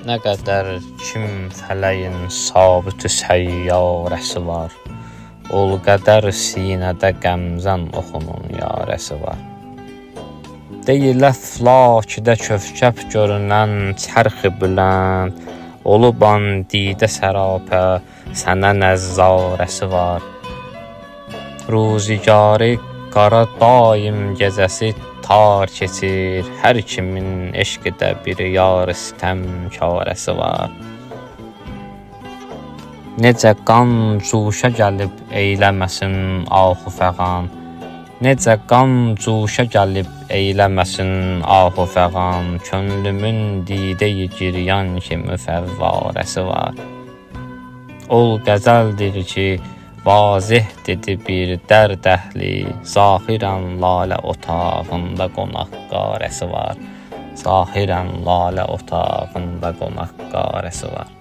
Nə qədər kim fələyin sabit səyyarəsi var, ol qədər sinədə qəmzən oxunun yarəsi var. Deyil əflakidə kövkəb görünən çərxi bülənd, oluban didə sərapə sənə nəzzarəsi var. Ruzigarı qara daim gecəsi tar keçir, hər kimin eşqdə bir yar sitəm karəsi var. Necə qan cuşa gəlib eyləməsin ahı fəğan, necə qan cuşa gəlib eyləməsin ahı fəğan, könlümün didə-i giryan kimi fəvvarəsi var. Ol qəzəldir ki, vazeh dedi bir dərd əhli, zahirən lalə otağında qonaq qarəsi var. Zahirən lalə otağında qonaq qarəsi var.